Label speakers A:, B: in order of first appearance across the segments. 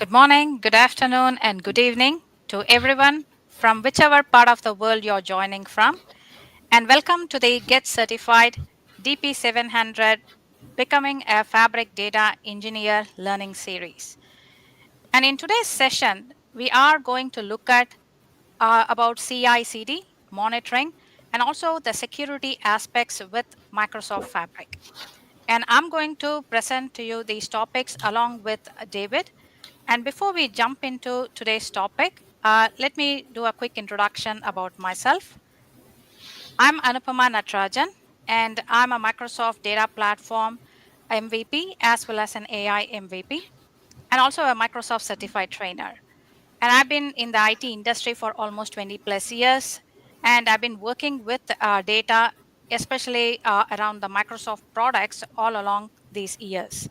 A: Good morning, good afternoon, and good evening to everyone from whichever part of the world you're joining from. And welcome to the Get Certified DP-700 Becoming a Fabric Data Engineer Learning Series. And in today's session, we are going to look at about CI/CD monitoring and also the security aspects with Microsoft Fabric. And I'm going to present to you these topics along with David. And before we jump into today's topic, let me do a quick introduction about myself. I'm Anupama Natarajan, and I'm a Microsoft Data Platform MVP as well as an AI MVP, and also a Microsoft certified trainer. And I've been in the IT industry for almost 20 plus years, and I've been working with data, especially around the Microsoft products all along these years.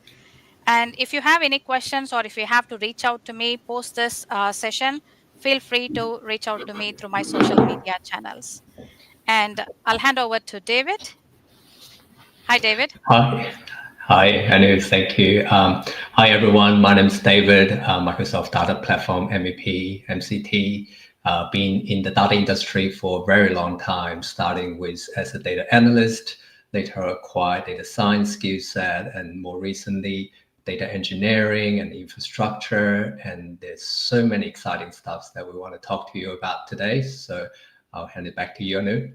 A: And if you have any questions or if you have to reach out to me post this session, feel free to reach out to me through my social media channels. And I'll hand over to David. Hi, David.
B: Hi. Hi, Anu. Thank you. Hi, everyone. My name is David, Microsoft Data Platform MVP, MCT. Been in the data industry for a very long time, starting with as a data analyst, later acquired data science skill set, and more recently, data engineering and infrastructure. And there's so many exciting stuff that we want to talk to you about today. So I'll hand it back to you, Anu.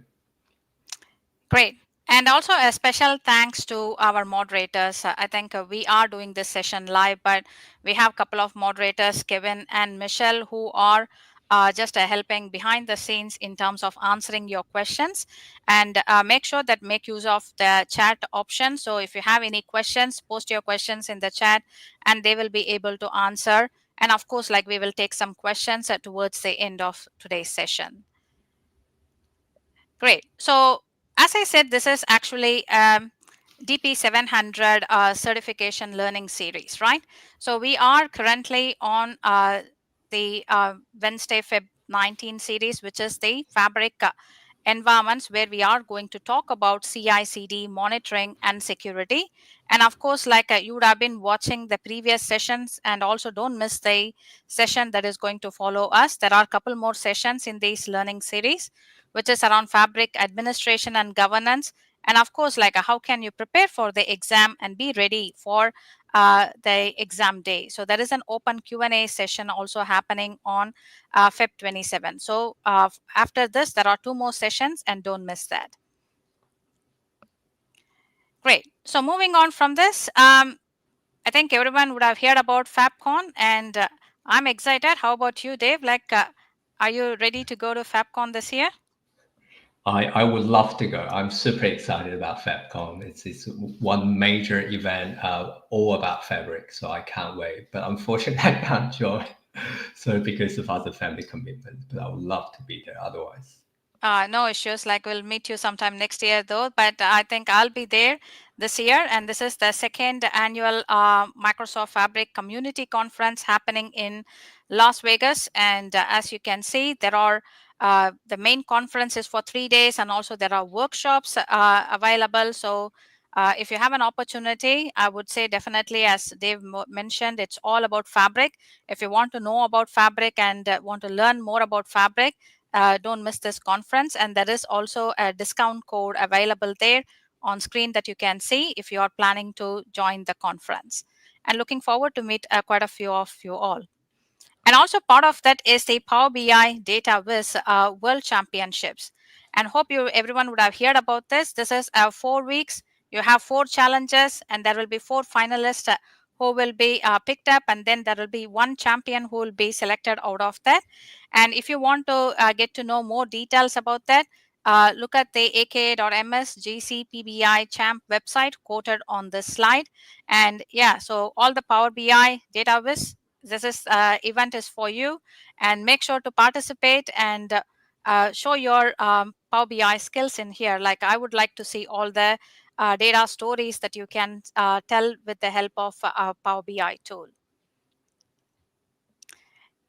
A: Great. And also a special thanks to our moderators. I think we are doing this session live, but we have a couple of moderators, Kevin and Michelle, who are just helping behind the scenes in terms of answering your questions. And make sure that make use of the chat option. So if you have any questions, post your questions in the chat and they will be able to answer. And of course, like we will take some questions towards the end of today's session. Great. So as I said, this is actually DP-700 certification learning series, right? So we are currently on the Wednesday, Feb 19 series, which is the Fabric environments where we are going to talk about CI/CD monitoring and security. And of course, like you would have been watching the previous sessions, and also don't miss the session that is going to follow us. There are a couple more sessions in this learning series, which is around Fabric administration and governance. And of course, like how can you prepare for the exam and be ready for the exam day. So there is an open Q&A session also happening on Feb 27. So after this, there are two more sessions and don't miss that. Great. So moving on from this, I think everyone would have heard about FabCon and I'm excited. How about you, Dave? Like, are you ready to go to FabCon this year?
B: I would love to go. I'm super excited about FabCon. It's one major event all about fabric, so I can't wait. But unfortunately, I can't join, so because of other family commitments. But I would love to be there otherwise.
A: No issues. Like we'll meet you sometime next year, though. But I think I'll be there this year, and this is the second annual Microsoft Fabric Community Conference happening in Las Vegas. And as you can see, there are the main conference is for 3 days, and also there are workshops available. So. If you have an opportunity, I would say definitely, as Dave mentioned, it's all about Fabric. If you want to know about Fabric and want to learn more about Fabric, don't miss this conference. And there is also a discount code available there on screen that you can see if you are planning to join the conference. And looking forward to meet quite a few of you all. And also part of that is the Power BI Data Viz World Championships. And hope you everyone would have heard about this. This is 4 weeks. You have 4 challenges and there will be 4 finalists who will be picked up, and then there will be one champion who will be selected out of that. And if you want to get to know more details about that, look at the aka.ms GCPBI champ website quoted on this slide. And yeah, so all the Power BI Data Viz, this is event is for you, and make sure to participate and show your Power BI skills in here. Like I would like to see all the data stories that you can tell with the help of Power BI tool.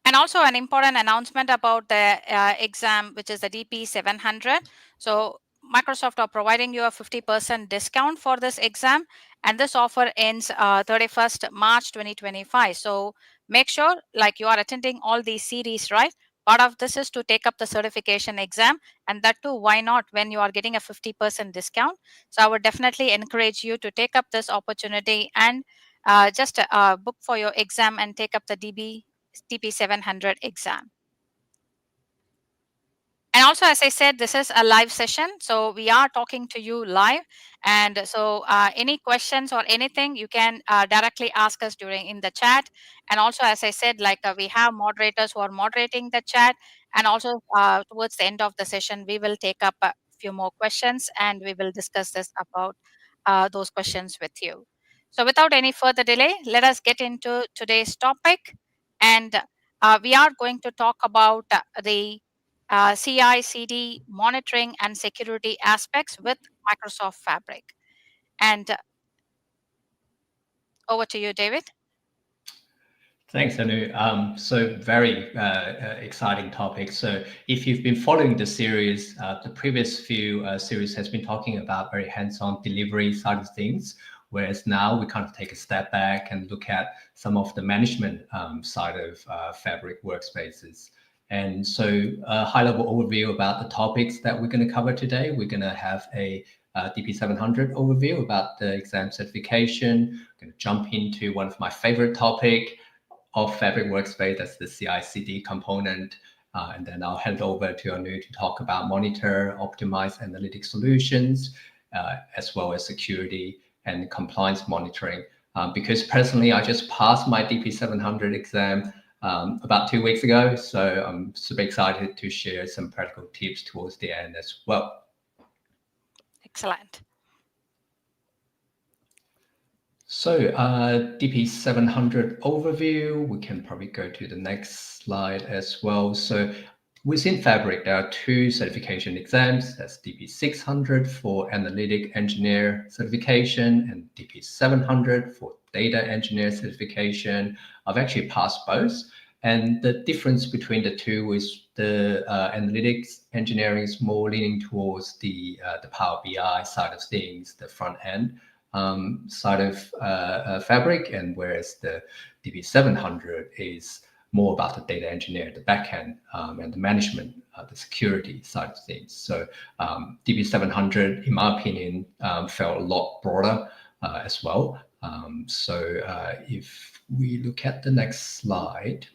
A: And also an important announcement about the exam, which is the DP-700. So Microsoft are providing you a 50% discount for this exam, and this offer ends 31st March 2025. So make sure like you are attending all these series, right? Part of this is to take up the certification exam, and that too, why not when you are getting a 50% discount? So I would definitely encourage you to take up this opportunity and just book for your exam and take up the DP-700 exam. And also, as I said, this is a live session, so we are talking to you live. And so any questions or anything, you can directly ask us during in the chat. And also, as I said, like we have moderators who are moderating the chat. And also towards the end of the session, we will take up a few more questions and we will discuss this about those questions with you. So without any further delay, let us get into today's topic. And we are going to talk about the CI/CD monitoring and security aspects with Microsoft Fabric. And over to you, David.
B: Thanks, Anu. So very exciting topic. So if you've been following the series, the previous few series has been talking about very hands-on delivery side of things, whereas now we kind of take a step back and look at some of the management side of Fabric workspaces. And so a high-level overview about the topics that we're going to cover today. We're going to have a DP-700 overview about the exam certification. We're going to jump into one of my favorite topic of Fabric Workspace, that's the CI/CD component. And then I'll hand over to Anu to talk about monitor, optimize analytic solutions, as well as security and compliance monitoring. Because personally, I just passed my DP-700 exam about 2 weeks ago. So I'm super excited to share some practical tips towards the end as well.
A: Excellent.
B: So DP-700 overview, we can probably go to the next slide as well. So within Fabric, there are two certification exams. That's DP-600 for Analytic Engineer certification and DP-700 for Data Engineer certification. I've actually passed both. And the difference between the two is the analytics engineering is more leaning towards the Power BI side of things, the front end side of Fabric, and whereas the DP-700 is more about the data engineer, the backend, and the management, the security side of things. So DP-700, in my opinion, felt a lot broader as well. So if we look at the next slide.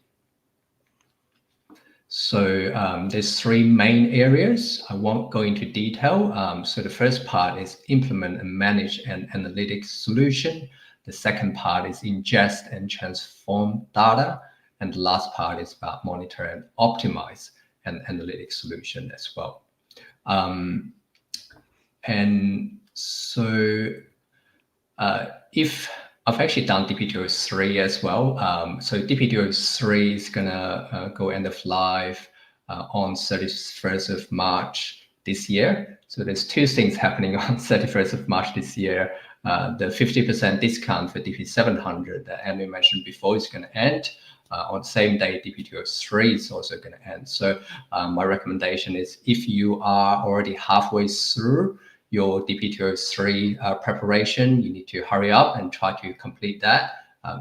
B: So there's three main areas. I won't go into detail. So the first part is implement and manage an analytics solution. The second part is ingest and transform data. And the last part is about monitor and optimize an analytics solution as well. And so if I've actually done DP-203 as well. So DP-203 is gonna go end of life on 31st of March this year. So there's two things happening on 31st of March this year. The 50% discount for DP-700 that Amy mentioned before is gonna end. On the same day, DP-203 is also gonna end. So my recommendation is if you are already halfway through your DP-203 preparation, you need to hurry up and try to complete that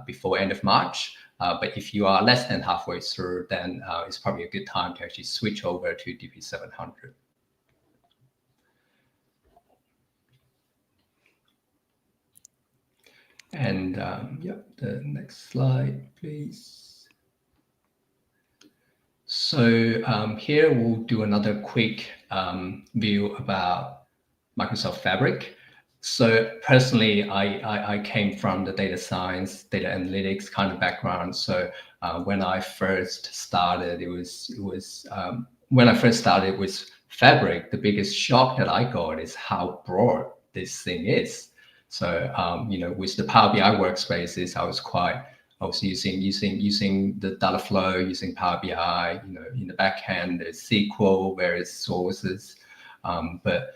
B: before end of March. But if you are less than halfway through, then it's probably a good time to actually switch over to DP-700. And yeah, the next slide, please. So here we'll do another quick view about Microsoft Fabric. So personally, I came from the data science, data analytics kind of background. So when I first started, when I first started with Fabric, the biggest shock that I got is how broad this thing is. So you know, with the Power BI workspaces, I was using the data flow, using Power BI. You know, in the backend, there's SQL, various sources, but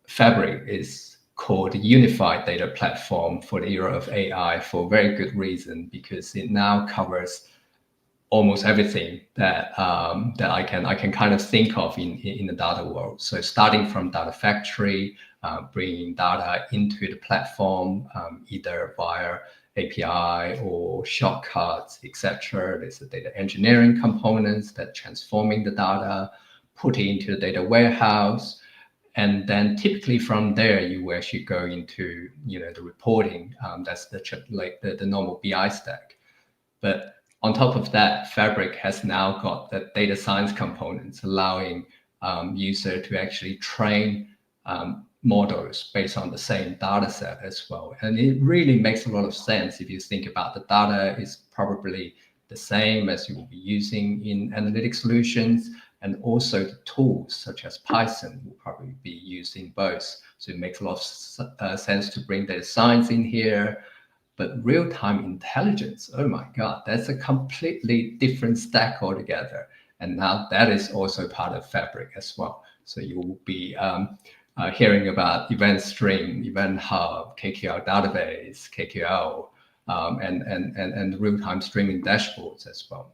B: Fabric is called a unified data platform for the era of AI for a very good reason, because it now covers almost everything that that I can kind of think of in the data world. So starting from data factory, bringing data into the platform, either via API or shortcuts, etc. There's the data engineering components that transforming the data, put it into the data warehouse, and then typically from there you actually go into the reporting. That's the normal BI stack. But on top of that, Fabric has now got the data science components, allowing user to actually train models based on the same data set as well. And it really makes a lot of sense if you think about the data is probably the same as you will be using in analytic solutions, and also the tools such as Python will probably be used in both. So it makes a lot of sense to bring data science in here. But real-time intelligence, oh my God, that's a completely different stack altogether. And now that is also part of Fabric as well. So you will be hearing about event stream, event hub, KQL database, KQL, and real-time streaming dashboards as well.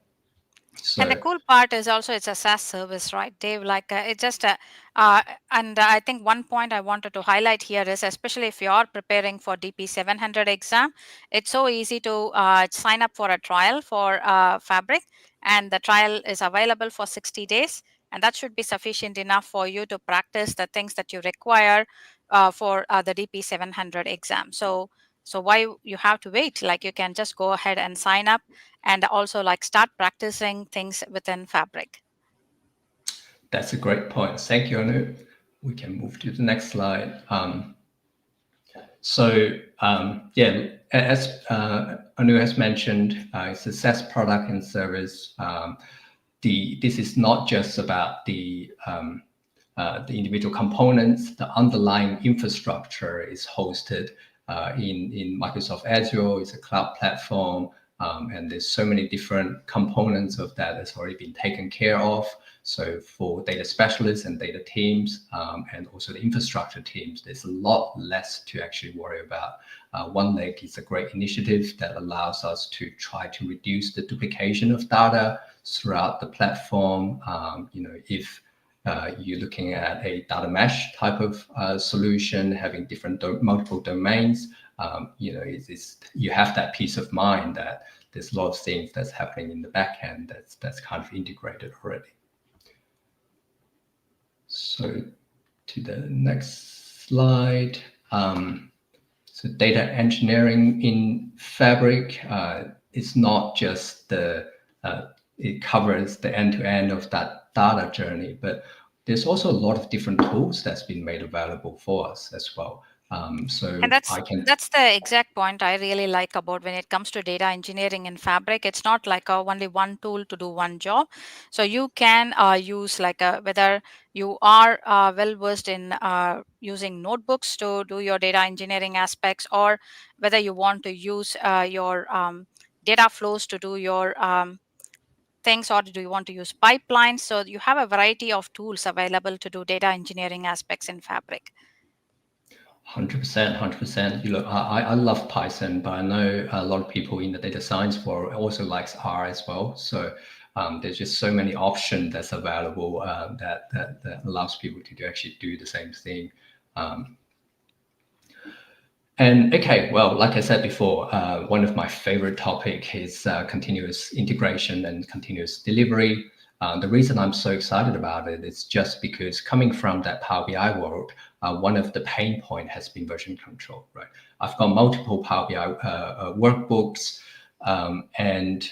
A: And the
B: So
A: cool part is also it's a SaaS service, right, Dave? Like it's just and I think one point I wanted to highlight here is, especially if you're preparing for DP-700 exam, it's so easy to sign up for a trial for Fabric, and the trial is available for 60 days, and that should be sufficient enough for you to practice the things that you require for the DP-700 exam. So why you have to wait? Like you can just go ahead and sign up, and also like start practicing things within Fabric.
B: that's a great point. Thank you, Anu. We can move to the next slide. Yeah, as Anu has mentioned, it's a SaaS product and service. This is not just about the individual components. The underlying infrastructure is hosted in Microsoft Azure. It's a cloud platform, and there's so many different components of that that's already been taken care of. So for data specialists and data teams, and also the infrastructure teams, there's a lot less to actually worry about. OneLake is a great initiative that allows us to try to reduce the duplication of data throughout the platform. If you're looking at a data mesh type of solution, having different multiple domains, you have that peace of mind that there's a lot of things that's happening in the back end that's kind of integrated already. So to the next slide. So data engineering in Fabric is not just it covers the end-to-end of that data journey, but there's also a lot of different tools that's been made available for us as well. So
A: And that's the exact point I really like about when it comes to data engineering in Fabric. It's not like only one tool to do one job. So you can use like whether you are well versed in using notebooks to do your data engineering aspects, or whether you want to use your data flows to do your things, or do you want to use pipelines. So you have a variety of tools available to do data engineering aspects in Fabric.
B: 100%, 100%. I love Python, but I know a lot of people in the data science world also likes R as well. So there's just so many options that's available that allows people to actually do the same thing. And okay, well, like I said before, one of my favorite topic is continuous integration and continuous delivery. The reason I'm so excited about it is just because coming from that Power BI world, one of the pain point has been version control, right? I've got multiple Power BI workbooks, and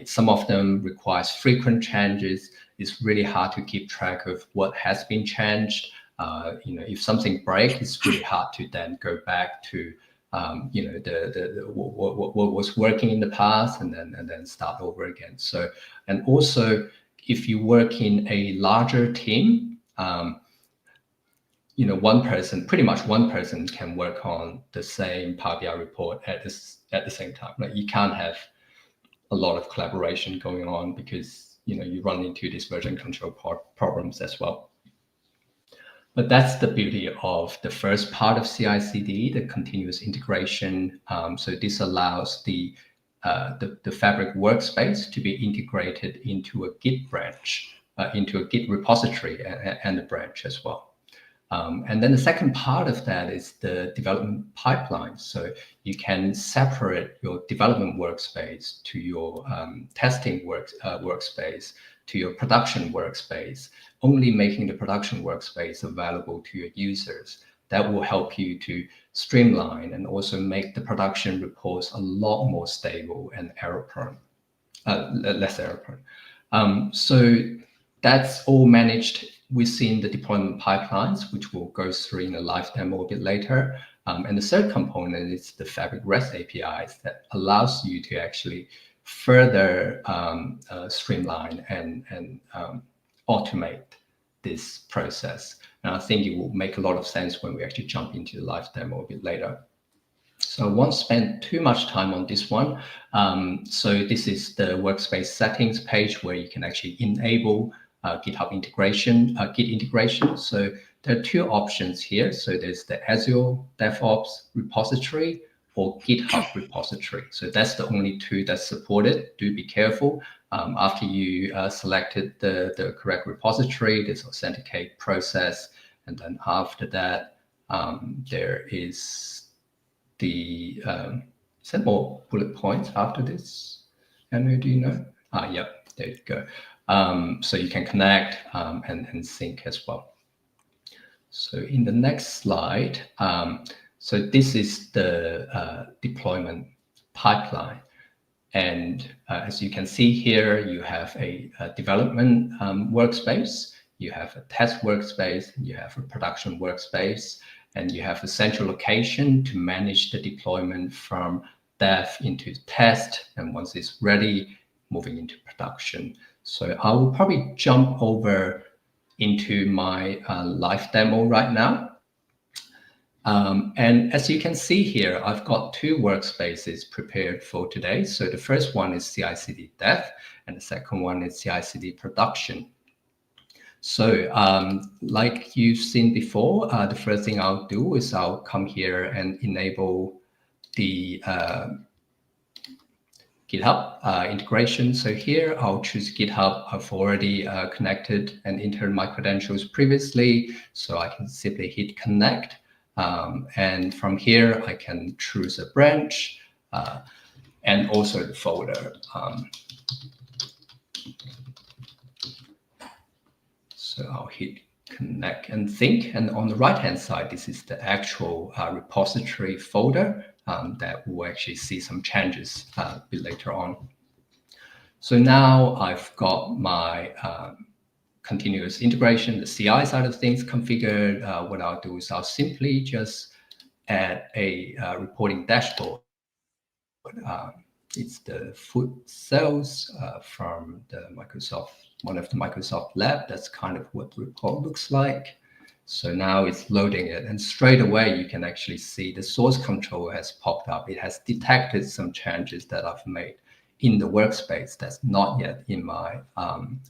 B: some of them requires frequent changes. It's really hard to keep track of what has been changed. If something breaks, it's really hard to then go back to what was working in the past and then start over again. So, and also if you work in a larger team, pretty much one person can work on the same Power BI report at the same time. Like you can't have a lot of collaboration going on because you run into these version control problems as well. But that's the beauty of the first part of CI/CD, the continuous integration. So this allows the Fabric workspace to be integrated into a Git branch, into a Git repository and a branch as well. And then the second part of that is the development pipeline. So you can separate your development workspace to your testing workspace, to your production workspace, only making the production workspace available to your users. That will help you to streamline and also make the production reports a lot more stable and error prone, less error prone. So that's all managed within the deployment pipelines, which we'll go through in a live demo a bit later. And the third component is the Fabric REST APIs that allows you to actually further streamline and automate this process. And I think it will make a lot of sense when we actually jump into the live demo a bit later. So I won't spend too much time on this one. So this is the workspace settings page where you can actually enable GitHub integration, Git integration. So there are two options here. So there's the Azure DevOps repository or GitHub repository. So that's the only two that's supported. Do be careful. After you selected the correct repository, there's authenticate process. And then after that, there is the, is there more bullet points after this? Anu, do you know? Yeah, there you go. So you can connect and sync as well. So in the next slide, so this is the deployment pipeline. And as you can see here, you have a development workspace, you have a test workspace, you have a production workspace, and you have a central location to manage the deployment from dev into test. And once it's ready, moving into production. So I will probably jump over into my live demo right now. And as you can see here, I've got two workspaces prepared for today. So the first one is CI/CD dev, and the second one is CI/CD production. So like you've seen before, the first thing I'll do is I'll come here and enable the GitHub integration. So here I'll choose GitHub. I've already connected and entered my credentials previously, so I can simply hit connect. And from here, I can choose a branch and also the folder. So I'll hit connect and sync. And on the right-hand side, this is the actual repository folder that will actually see some changes a bit later on. So now I've got my continuous integration, the CI side of things configured. What I'll do is I'll simply just add a reporting dashboard. It's the food sales from the Microsoft, one of the Microsoft lab. That's kind of what the report looks like. So now it's loading it, and straight away you can actually see the source control has popped up. It has detected some changes that I've made in the workspace that's not yet in my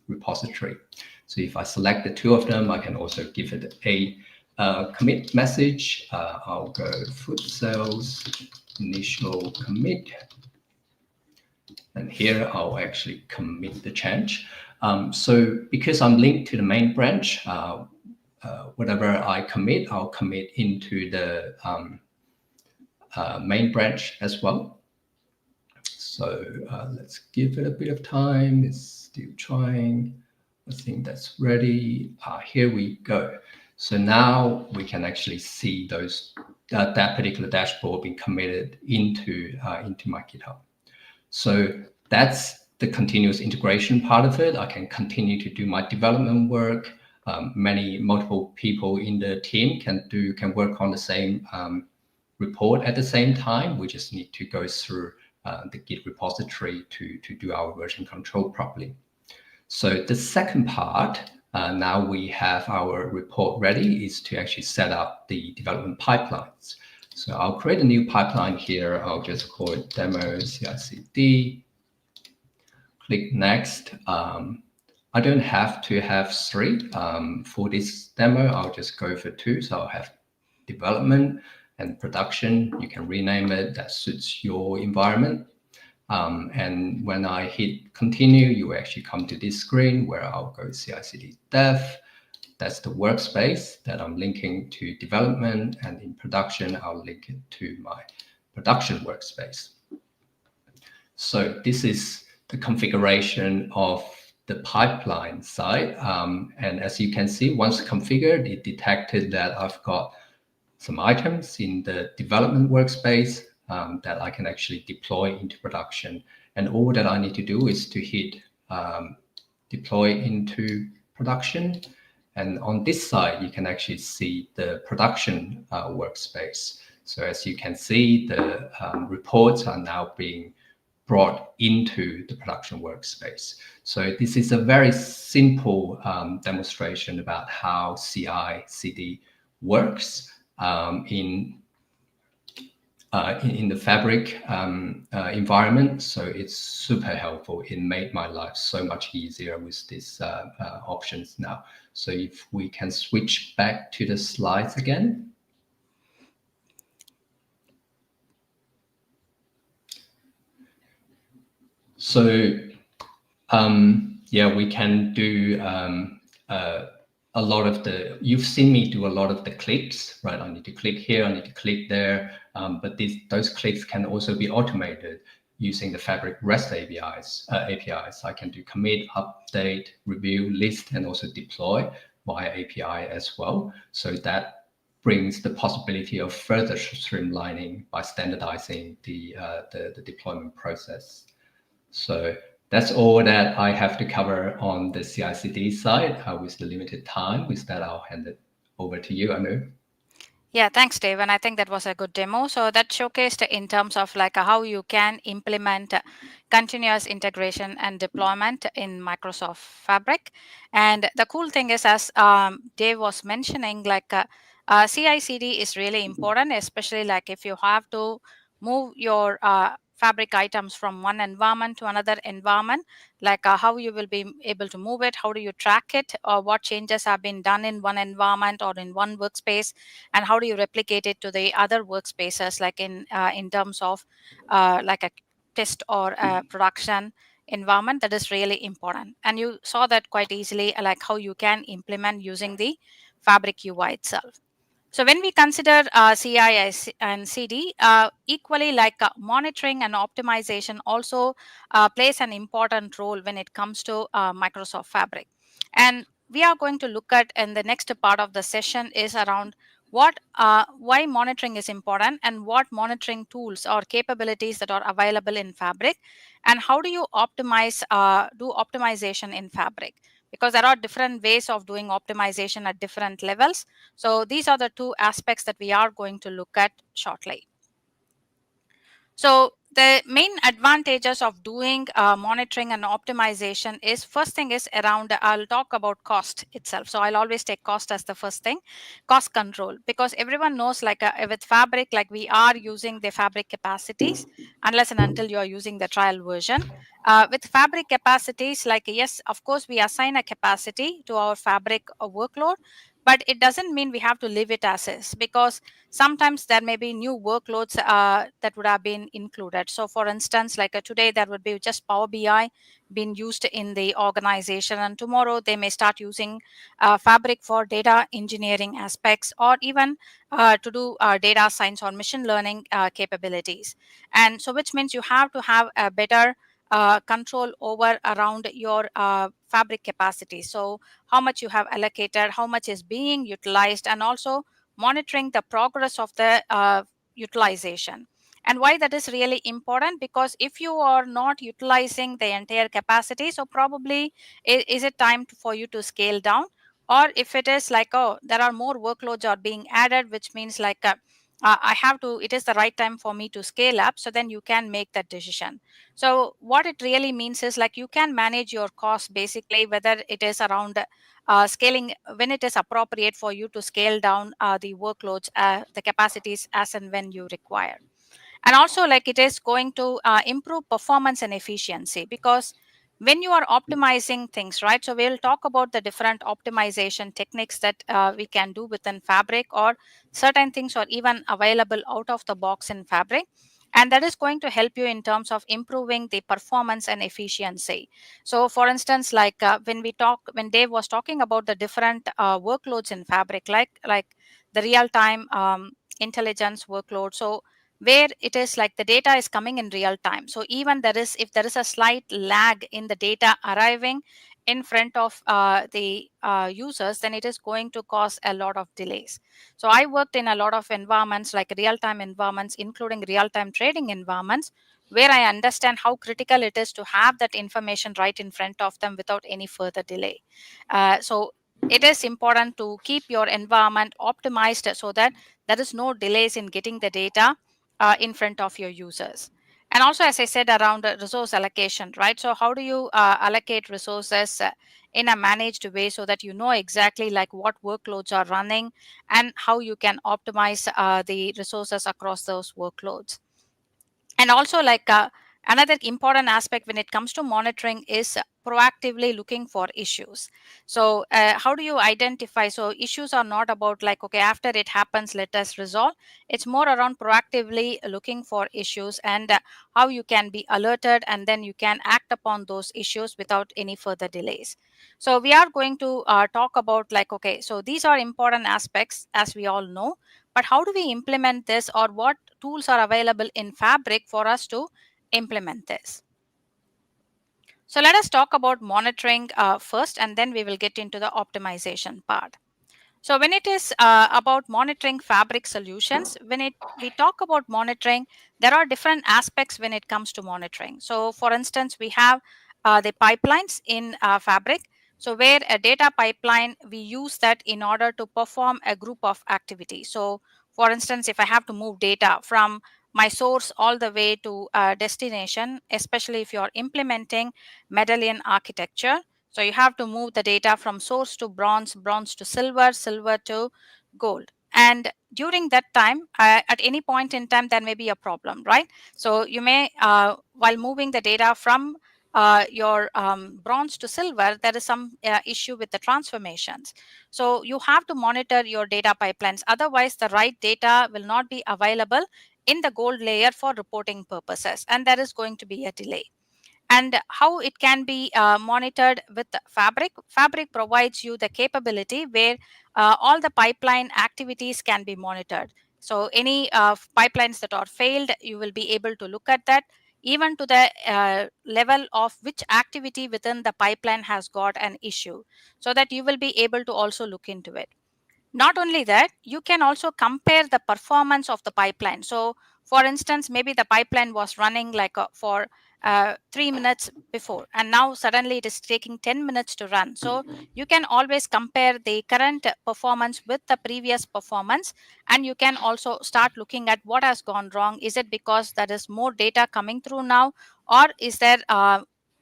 B: repository. So if I select the two of them, I can also give it a commit message. I'll go food sales initial commit. And here I'll actually commit the change. So because I'm linked to the main branch, whatever I commit, I'll commit into the main branch as well. So let's give it a bit of time. It's still trying. I think that's ready. Here we go. So now we can actually see those that particular dashboard being committed into my GitHub. So that's the continuous integration part of it. I can continue to do my development work. Multiple people in the team can work on the same report at the same time. We just need to go through the Git repository to do our version control properly. So the second part, now we have our report ready, is to actually set up the development pipelines. So I'll create a new pipeline here. I'll just call it demo CI/CD. Click next. I don't have to have 3 for this demo. I'll just go for 2. So I'll have development and production. You can rename it. That suits your environment. And when I hit continue, you actually come to this screen where I'll go CI/CD dev. that's the workspace that I'm linking to development, and in production, I'll link it to my production workspace. So this is the configuration of the pipeline side. And as you can see, once configured, it detected that I've got some items in the development workspace that I can actually deploy into production. And all that I need to do is to hit deploy into production. And on this side, you can actually see the production workspace. So as you can see, the reports are now being brought into the production workspace. So this is a very simple demonstration about how CI/CD works in the Fabric environment. So it's super helpful. It made my life so much easier with these options now. So if we can switch back to the slides again. So yeah, we can do a lot of you've seen me do a lot of the clicks, right? I need to click here, I need to click there, but those clicks can also be automated using the Fabric REST APIs. I can do commit, update, review, list, and also deploy via API as well. So that brings the possibility of further streamlining by standardizing the deployment process. So that's all that I have to cover on the CI/CD side with the limited time. With that, I'll hand it over to you, Anu.
A: Yeah, thanks, Dave. And I think that was a good demo. So that showcased in terms of like how you can implement continuous integration and deployment in Microsoft Fabric. And the cool thing is, as Dave was mentioning, like CI/CD is really important, especially like if you have to move your Fabric items from one environment to another environment, like how you will be able to move it, how do you track it, or what changes have been done in one environment or in one workspace, and how do you replicate it to the other workspaces, like in terms of like a test or a production environment. That is really important, and you saw that quite easily, like how you can implement using the Fabric UI itself. So when we consider CI and CD, equally like monitoring and optimization also plays an important role when it comes to Microsoft Fabric. And we are going to look at in the next part of the session is around why monitoring is important and what monitoring tools or capabilities that are available in Fabric, and how do you do optimization in Fabric, because there are different ways of doing optimization at different levels. So these are the two aspects that we are going to look at shortly. So the main advantages of doing monitoring and optimization is, first thing is around, I'll talk about cost itself. So I'll always take cost as the first thing, cost control, because everyone knows like with Fabric, like we are using the Fabric capacities unless and until you are using the trial version. With Fabric capacities, like yes, of course, we assign a capacity to our Fabric workload, but it doesn't mean we have to leave it as is, because sometimes there may be new workloads that would have been included. So for instance, like today there would be just Power BI being used in the organization, and tomorrow they may start using Fabric for data engineering aspects, or even to do data science or machine learning capabilities. And so which means you have to have a better control over around your Fabric capacity. So how much you have allocated, how much is being utilized, and also monitoring the progress of the utilization. And why that is really important, because if you are not utilizing the entire capacity, so probably is it time for you to scale down, or if it is like, oh, there are more workloads are being added, which means like I have to, it is the right time for me to scale up, so then you can make that decision. So what it really means is like you can manage your costs basically, whether it is around scaling when it is appropriate for you to scale down the workloads, the capacities as and when you require. And also like it is going to improve performance and efficiency, because when you are optimizing things, right? So we'll talk about the different optimization techniques that we can do within Fabric, or certain things are even available out of the box in Fabric. and that is going to help you in terms of improving the performance and efficiency. So for instance, like when Dave was talking about the different workloads in Fabric, like the real time intelligence workload, so where it is like the data is coming in real time, so even there is, if there is a slight lag in the data arriving in front of the users, then it is going to cause a lot of delays. So I worked in a lot of environments, like real time environments, including real time trading environments, where I understand how critical it is to have that information right in front of them without any further delay. So it is important to keep your environment optimized so that there is no delays in getting the data in front of your users. And also, as I said, around resource allocation, right? So how do you allocate resources in a managed way so that you know exactly like what workloads are running and how you can optimize the resources across those workloads. And also, another important aspect when it comes to monitoring is proactively looking for issues. So how do you identify? So issues are not about like, okay, after it happens let us resolve. It's more around proactively looking for issues, and how you can be alerted and then you can act upon those issues without any further delays. So we are going to talk about like, okay, so these are important aspects as we all know, but how do we implement this, or what tools are available in Fabric for us to implement this? So let us talk about monitoring first, and then we will get into the optimization part. So when it is about monitoring Fabric solutions, we talk about monitoring, there are different aspects when it comes to monitoring. So for instance, we have the pipelines in Fabric. So where a data pipeline, we use that in order to perform a group of activities. So for instance, if I have to move data from my source all the way to a destination, especially if you're implementing medallion architecture, so you have to move the data from source to bronze, bronze to silver, silver to gold. And during that time, at any point in time, there may be a problem, right? So you may, while moving the data from your bronze to silver, there is some issue with the transformations. So you have to monitor your data pipelines. Otherwise, the right data will not be available in the gold layer for reporting purposes, and there is going to be a delay. And how it can be monitored with Fabric provides you the capability where all the pipeline activities can be monitored. So any pipelines that are failed, you will be able to look at that, even to the level of which activity within the pipeline has got an issue, so that you will be able to also look into it. Not only that, you can also compare the performance of the pipeline. So for instance, maybe the pipeline was running like for 3 minutes before, and now suddenly it is taking 10 minutes to run. So you can always compare the current performance with the previous performance, and you can also start looking at what has gone wrong. Is it because there is more data coming through now, or is there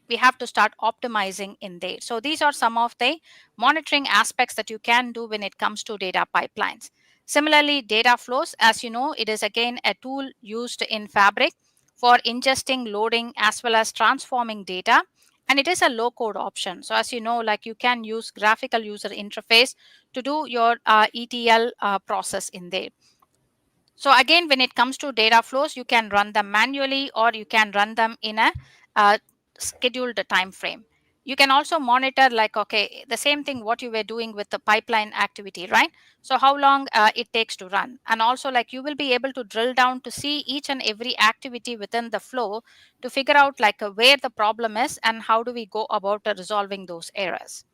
A: we have to start optimizing in there? So these are some of the monitoring aspects that you can do when it comes to data pipelines. Similarly, data flows, as you know, it is again a tool used in Fabric for ingesting, loading, as well as transforming data. And it is a low code option. So as you know, like you can use graphical user interface to do your ETL process in there. So again, when it comes to data flows, you can run them manually or you can run them in a scheduled time frame. You can also monitor like, okay, the same thing what you were doing with the pipeline activity, right? So how long it takes to run. And also like you will be able to drill down to see each and every activity within the flow to figure out like where the problem is and how do we go about resolving those errors.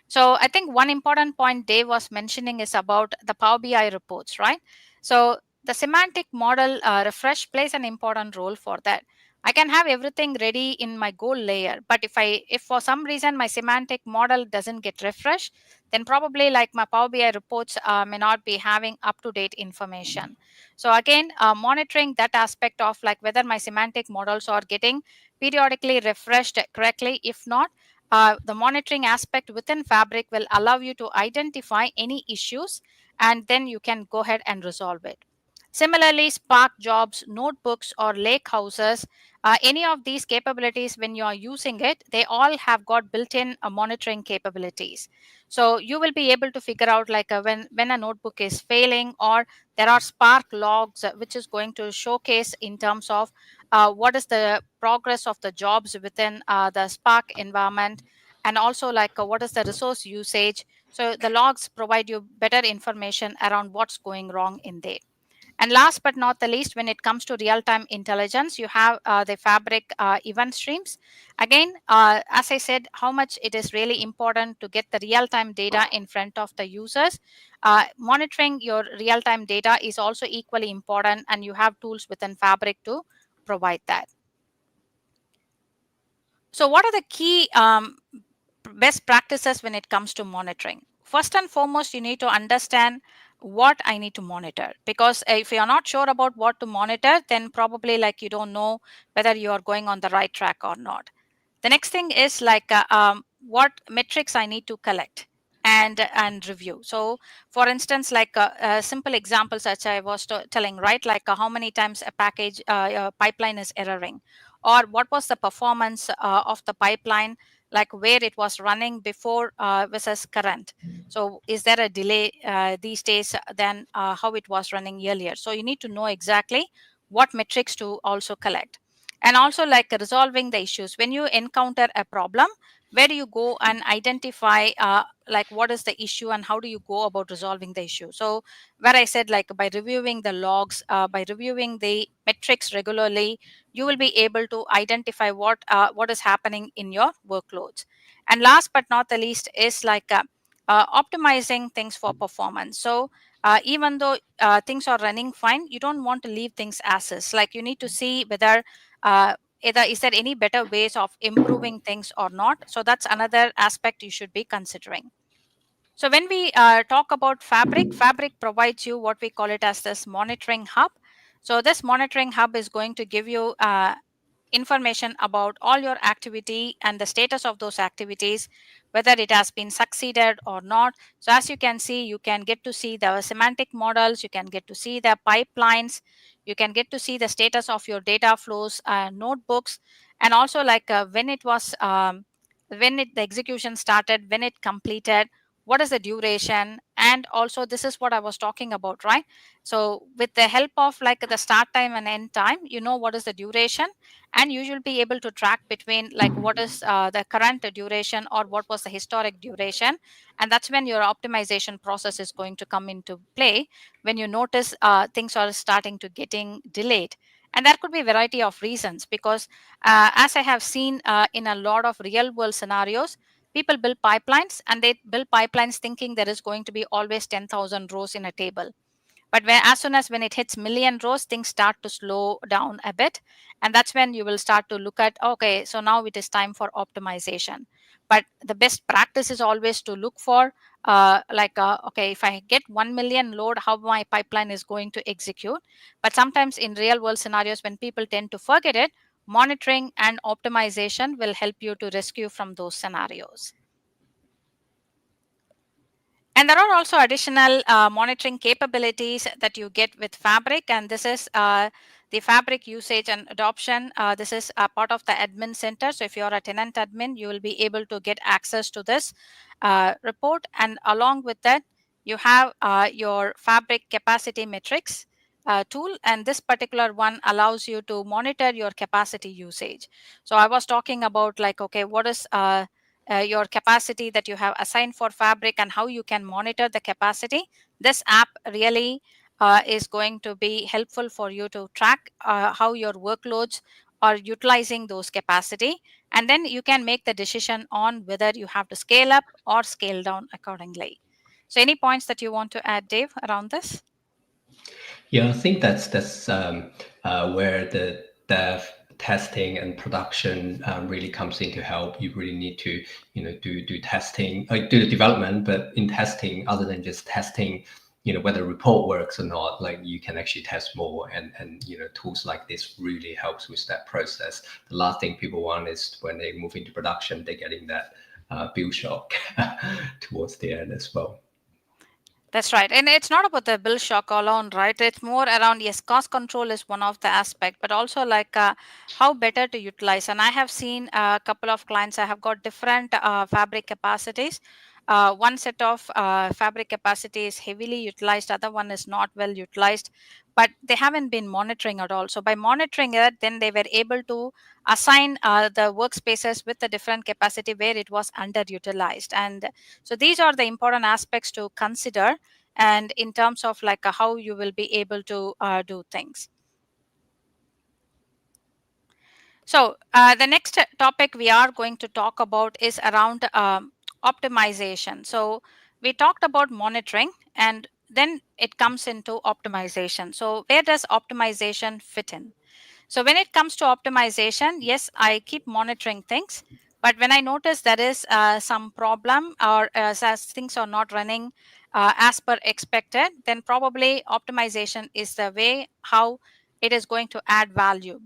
A: So I think one important point Dave was mentioning is about the Power BI reports, right? So the semantic model refresh plays an important role for that. I can have everything ready in my goal layer, but if for some reason my semantic model doesn't get refreshed, then probably like my Power BI reports may not be having up to date information. So again, monitoring that aspect of like whether my semantic models are getting periodically refreshed correctly. If not, the monitoring aspect within Fabric will allow you to identify any issues, and then you can go ahead and resolve it. Similarly, Spark jobs, notebooks, or lake houses, any of these capabilities, when you are using it, they all have got built-in monitoring capabilities. So you will be able to figure out like when a notebook is failing, or there are Spark logs which is going to showcase in terms of what is the progress of the jobs within the Spark environment, and also like what is the resource usage. So the logs provide you better information around what's going wrong in there. And last but not the least, when it comes to real-time intelligence, you have the Fabric event streams. Again, as I said, how much it is really important to get the real-time data in front of the users. Monitoring your real-time data is also equally important, and you have tools within Fabric to provide that. So what are the key best practices when it comes to monitoring? First and foremost, you need to understand what I need to monitor, because if you're not sure about what to monitor, then probably like you don't know whether you are going on the right track or not. The next thing is like what metrics I need to collect and review. So for instance, like a simple example such I was telling, right, like how many times a package pipeline is erroring, or what was the performance of the pipeline, like where it was running before versus current. So is there a delay these days than how it was running earlier? So you need to know exactly what metrics to also collect. And also like resolving the issues. When you encounter a problem, where do you go and identify like what is the issue and how do you go about resolving the issue? So where I said like by reviewing the logs, by reviewing the metrics regularly, you will be able to identify what is happening in your workloads. And last but not the least is like optimizing things for performance. So even though things are running fine, you don't want to leave things as is. Like you need to see whether uh, either is there any better ways of improving things or not. So that's another aspect you should be considering. So when we talk about Fabric provides you what we call it as this monitoring hub. So this monitoring hub is going to give you information about all your activity and the status of those activities, whether it has been succeeded or not. So as you can see, you can get to see the semantic models, you can get to see the pipelines, you can get to see the status of your data flows, notebooks, and also like when it was the execution started, when it completed, what is the duration, and also this is what I was talking about, right? So with the help of like the start time and end time, you know what is the duration, and you will be able to track between like what is the current duration or what was the historic duration. And that's when your optimization process is going to come into play, when you notice things are starting to getting delayed. And there could be a variety of reasons, because as I have seen in a lot of real world scenarios, people build pipelines and they build pipelines thinking there is going to be always 10,000 rows in a table. But as soon as when it hits million rows, things start to slow down a bit. And that's when you will start to look at, okay, so now it is time for optimization. But the best practice is always to look for okay, if I get 1 million load, how my pipeline is going to execute. But sometimes in real world scenarios, when people tend to forget it, monitoring and optimization will help you to rescue from those scenarios. And there are also additional monitoring capabilities that you get with Fabric, and this is the Fabric usage and adoption. This is a part of the admin center. So if you're a tenant admin, you will be able to get access to this report. And along with that, you have your Fabric capacity metrics tool, and this particular one allows you to monitor your capacity usage. So I was talking about like, okay, what is your capacity that you have assigned for Fabric and how you can monitor the capacity. This app really is going to be helpful for you to track how your workloads are utilizing those capacity, and then you can make the decision on whether you have to scale up or scale down accordingly. So any points that you want to add, Dave, around this?
B: Yeah, I think that's where the dev testing and production really comes in to help. You really need to do testing, do the development, but in testing, other than just testing, whether a report works or not, like you can actually test more, and tools like this really helps with that process. The last thing people want is when they move into production, they're getting that bill shock towards the end as well.
A: That's right. And it's not about the bill shock alone, right? It's more around, yes, cost control is one of the aspect, but also like how better to utilize. And I have seen a couple of clients, I have got different fabric capacities. One set of fabric capacity is heavily utilized, other one is not well utilized, but they haven't been monitoring at all. So by monitoring it, then they were able to assign the workspaces with a different capacity where it was underutilized. And so these are the important aspects to consider, and in terms of like how you will be able to do things. So the next topic we are going to talk about is around optimization. So we talked about monitoring, and then it comes into optimization. So where does optimization fit in? So when it comes to optimization, yes, I keep monitoring things. But when I notice there is some problem, or as things are not running as per expected, then probably optimization is the way how it is going to add value.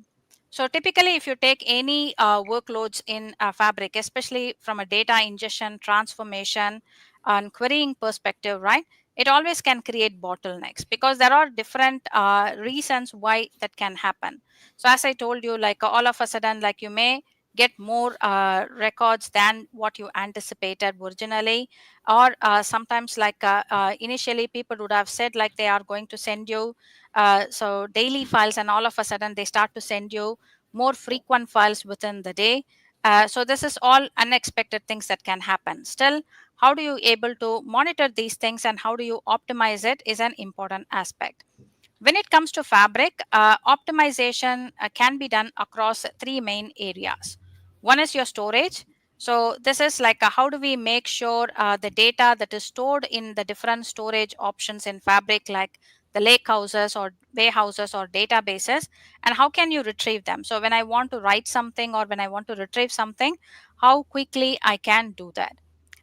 A: So typically, if you take any workloads in Fabric, especially from a data ingestion, transformation, and querying perspective, right? It always can create bottlenecks because there are different reasons why that can happen. So as I told you, like all of a sudden, like you may get more records than what you anticipated originally, or sometimes like initially people would have said like they are going to send you so daily files, and all of a sudden they start to send you more frequent files within the day. So this is all unexpected things that can happen. Still, how do you able to monitor these things and how do you optimize it is an important aspect. When it comes to Fabric, optimization can be done across three main areas. One is your storage. So this is like how do we make sure the data that is stored in the different storage options in Fabric, like the lake houses or warehouses or databases, and how can you retrieve them? So when I want to write something or when I want to retrieve something, how quickly I can do that.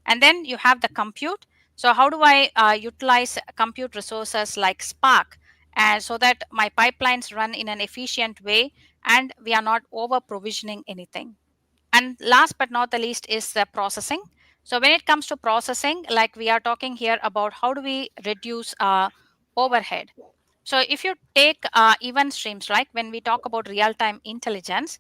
A: And then you have the compute. So how do I utilize compute resources like Spark, and so that my pipelines run in an efficient way and we are not over provisioning anything. And last but not the least is the processing. So when it comes to processing, like we are talking here about how do we reduce overhead. So if you take event streams, like when we talk about real-time intelligence,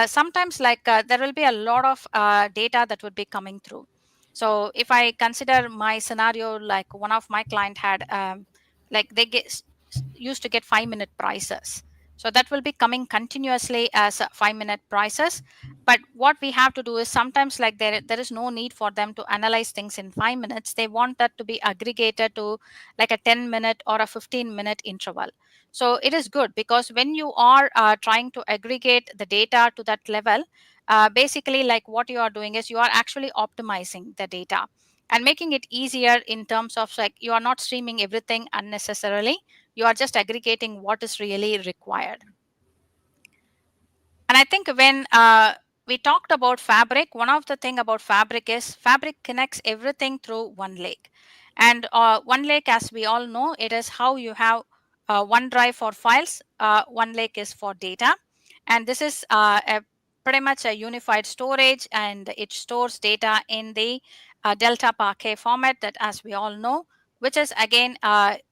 A: sometimes like there will be a lot of data that would be coming through. So if I consider my scenario, like one of my client had like they used to get 5-minute prices. So that will be coming continuously as 5-minute prices. But what we have to do is sometimes like there is no need for them to analyze things in 5 minutes. They want that to be aggregated to like a 10-minute or a 15-minute interval. So it is good because when you are trying to aggregate the data to that level, basically like what you are doing is you are actually optimizing the data and making it easier in terms of like you are not streaming everything unnecessarily. You are just aggregating what is really required. And I think when we talked about Fabric, one of the thing about Fabric is Fabric connects everything through one lake. And one lake, as we all know, it is how you have one drive for files, one lake is for data. And this is pretty much a unified storage, and it stores data in the Delta Parquet format that, as we all know, which is again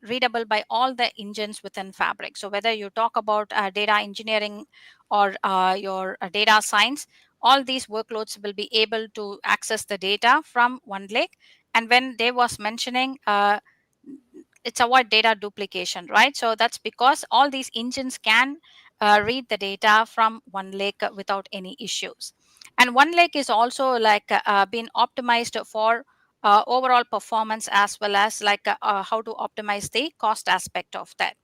A: readable by all the engines within Fabric. So whether you talk about data engineering or your data science, all these workloads will be able to access the data from one lake. And when Dave was mentioning it's avoid data duplication, right? So that's because all these engines can read the data from one lake without any issues. And one lake is also like been optimized for overall performance, as well as like how to optimize the cost aspect of that.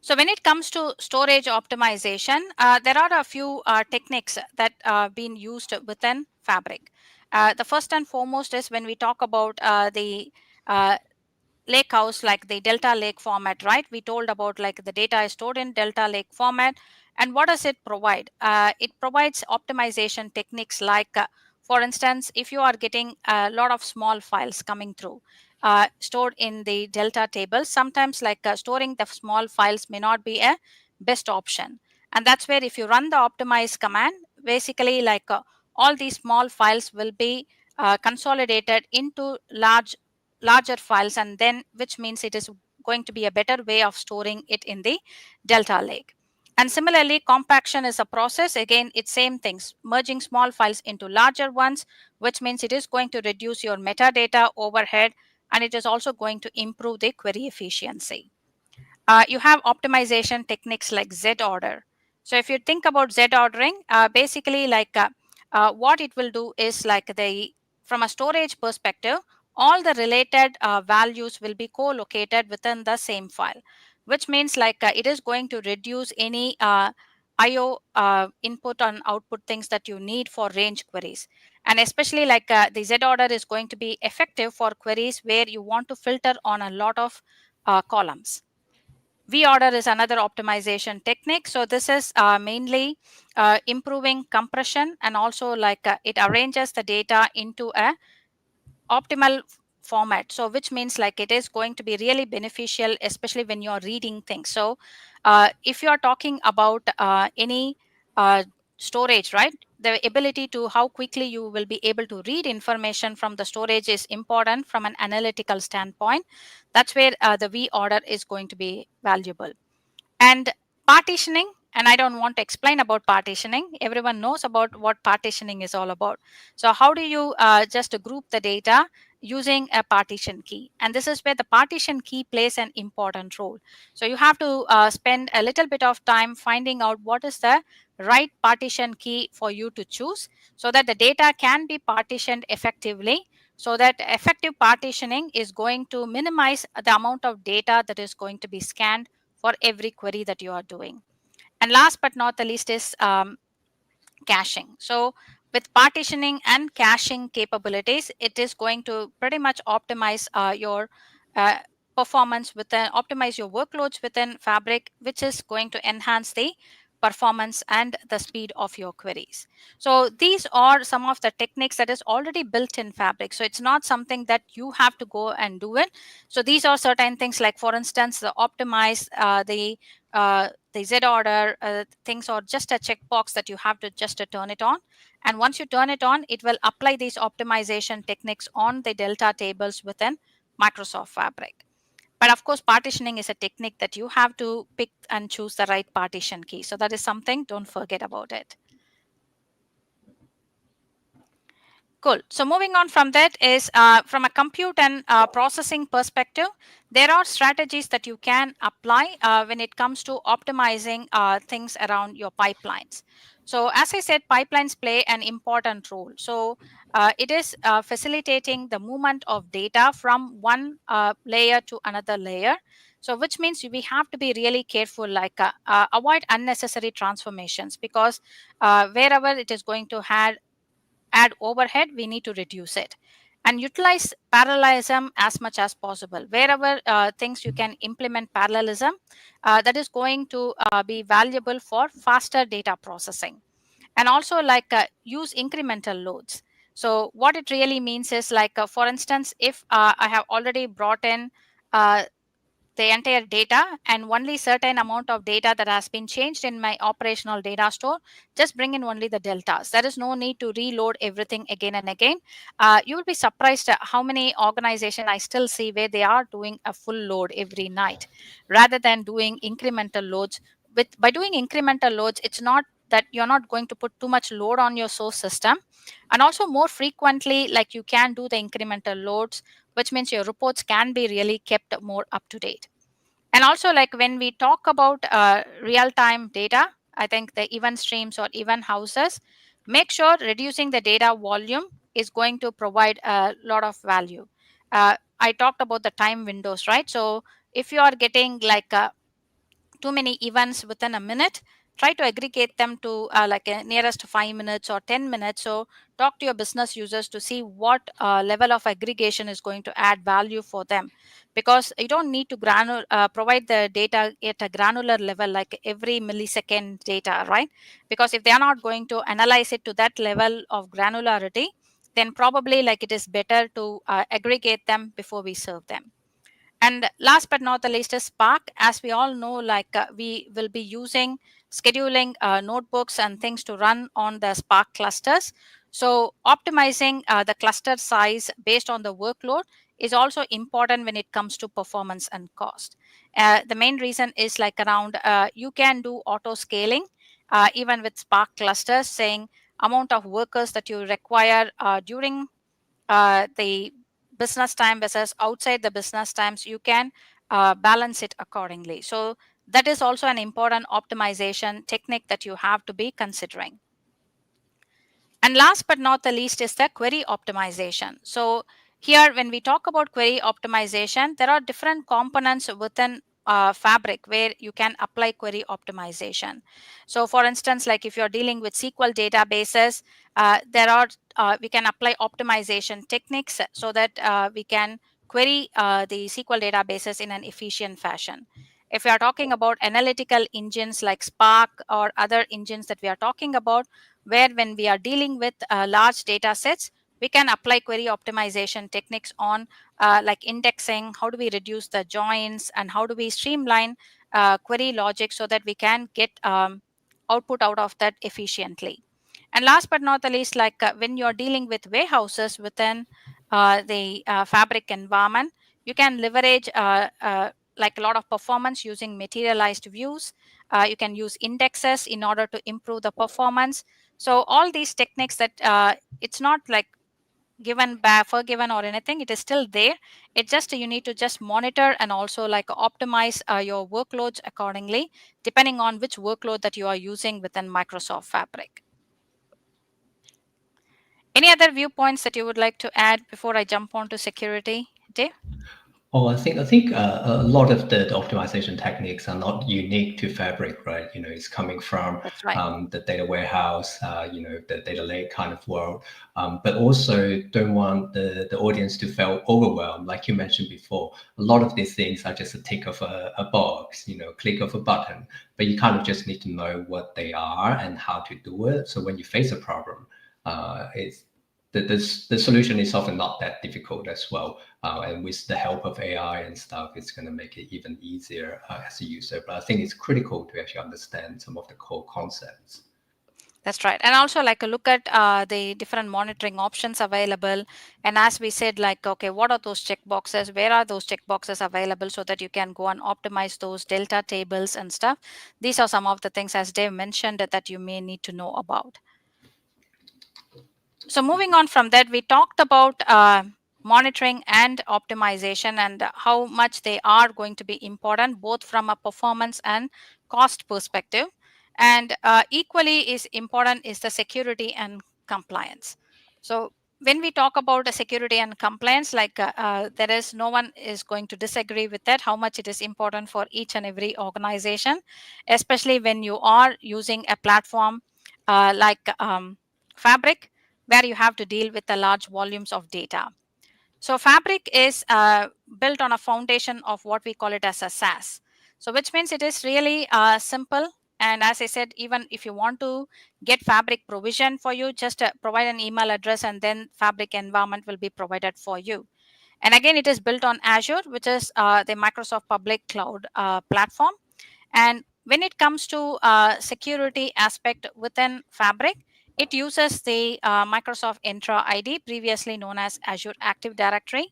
A: So when it comes to storage optimization, there are a few techniques that are being used within Fabric. The first and foremost is when we talk about the uh, lake house, like the Delta Lake format, right? We told about like the data is stored in Delta Lake format. And what does it provide? It provides optimization techniques like, for instance, if you are getting a lot of small files coming through, stored in the Delta table, sometimes like storing the small files may not be a best option. And that's where if you run the optimize command, basically like all these small files will be consolidated into large larger files, and then which means it is going to be a better way of storing it in the Delta Lake. And similarly, compaction is a process. Again, it's same things, merging small files into larger ones, which means it is going to reduce your metadata overhead, and it is also going to improve the query efficiency. You have optimization techniques like Z order. So if you think about Z ordering, basically what it will do is like from a storage perspective, all the related values will be co-located within the same file, which means it is going to reduce any IO input and output things that you need for range queries. And especially the Z order is going to be effective for queries where you want to filter on a lot of columns. V order is another optimization technique. So this is mainly improving compression, and also it arranges the data into a optimal format, so which means it is going to be really beneficial, especially when you're reading things. So if you're talking about any storage, right, the ability to how quickly you will be able to read information from the storage is important from an analytical standpoint. That's where the V order is going to be valuable. And partitioning, and I don't want to explain about partitioning, everyone knows about what partitioning is all about. So how do you just group the data using a partition key? And this is where the partition key plays an important role. So you have to spend a little bit of time finding out what is the right partition key for you to choose, so that the data can be partitioned effectively, so that effective partitioning is going to minimize the amount of data that is going to be scanned for every query that you are doing. And last but not the least is caching. So with partitioning and caching capabilities, it is going to pretty much optimize your uh, performance within, optimize your workloads within Fabric, which is going to enhance the performance and the speed of your queries. So these are some of the techniques that is already built in Fabric. So it's not something that you have to go and do it. So these are certain things, like for instance, the optimize, the Z order things, or just a checkbox that you have to just turn it on. And once you turn it on, it will apply these optimization techniques on the Delta tables within Microsoft Fabric. But of course, partitioning is a technique that you have to pick and choose the right partition key. So that is something, don't forget about it. Cool. So moving on from that is from a compute and processing perspective, there are strategies that you can apply when it comes to optimizing things around your pipelines. So as I said, pipelines play an important role. So it is facilitating the movement of data from one layer to another layer. So which means we have to be really careful, avoid unnecessary transformations, because wherever it is going to add overhead, we need to reduce it and utilize parallelism as much as possible. Wherever things you can implement parallelism, that is going to be valuable for faster data processing. And also use incremental loads. So what it really means is for instance, if I have already brought in uh, the entire data and only certain amount of data that has been changed in my operational data store, just bring in only the deltas. There is no need to reload everything again and again. You will be surprised at how many organizations I still see where they are doing a full load every night rather than doing incremental loads. By doing incremental loads, it's not that you're not going to put too much load on your source system. And also more frequently, you can do the incremental loads, which means your reports can be really kept more up to date. And also when we talk about real-time data, I think the event streams or event houses, make sure reducing the data volume is going to provide a lot of value. I talked about the time windows, right? So if you are getting too many events within a minute, try to aggregate them to nearest 5 minutes or 10 minutes. So talk to your business users to see what level of aggregation is going to add value for them, because you don't need to provide the data at a granular level, like every millisecond data, right? Because if they are not going to analyze it to that level of granularity, then probably it is better to aggregate them before we serve them. And last but not the least is Spark. As we all know, we will be using scheduling notebooks and things to run on the Spark clusters. So optimizing the cluster size based on the workload is also important when it comes to performance and cost. The main reason is like around you can do auto scaling even with Spark clusters, saying amount of workers that you require during the business time versus outside the business times, you can balance it accordingly. So that is also an important optimization technique that you have to be considering. And last but not the least is the query optimization. So here, when we talk about query optimization, there are different components within Fabric where you can apply query optimization. So for instance, like if you're dealing with SQL databases, there are we can apply optimization techniques so that we can query the SQL databases in an efficient fashion. If we are talking about analytical engines like Spark or other engines that we are talking about, where when we are dealing with large data sets, we can apply query optimization techniques on like indexing, how do we reduce the joins, and how do we streamline query logic so that we can get output out of that efficiently. And last but not the least, like when you're dealing with warehouses within the Fabric environment, you can leverage like a lot of performance using materialized views. You can use indexes in order to improve the performance. So all these techniques that it's not like given by forgiven or anything, it is still there. It just you need to just monitor and also like optimize your workloads accordingly, depending on which workload that you are using within Microsoft Fabric. Any other viewpoints that you would like to add before I jump on to security, Dave?
B: Oh, I think a lot of the optimization techniques are not unique to Fabric, right? It's coming from
A: That's right.
B: the data warehouse, the data lake kind of world, but also don't want the audience to feel overwhelmed. Like you mentioned before, a lot of these things are just a tick of a box, click of a button, but you kind of just need to know what they are and how to do it. So when you face a problem, it's the solution is often not that difficult as well. And with the help of AI and stuff, it's going to make it even easier as a user. But I think it's critical to actually understand some of the core concepts.
A: That's right. And also like a look at the different monitoring options available. And as we said, like, okay, what are those check boxes? Where are those check boxes available so that you can go and optimize those delta tables and stuff? These are some of the things, as Dave mentioned, that you may need to know about. So moving on from that, we talked about monitoring and optimization and how much they are going to be important, both from a performance and cost perspective. And equally is important is the security and compliance. So when we talk about the security and compliance, like there is no one is going to disagree with that, how much it is important for each and every organization, especially when you are using a platform like Fabric, where you have to deal with the large volumes of data. So Fabric is built on a foundation of what we call it as a SaaS. So which means it is really simple. And as I said, even if you want to get Fabric provision for you, just provide an email address and then Fabric environment will be provided for you. And again, it is built on Azure, which is the Microsoft public cloud platform. And when it comes to security aspect within Fabric, it uses the Microsoft Entra ID, previously known as Azure Active Directory,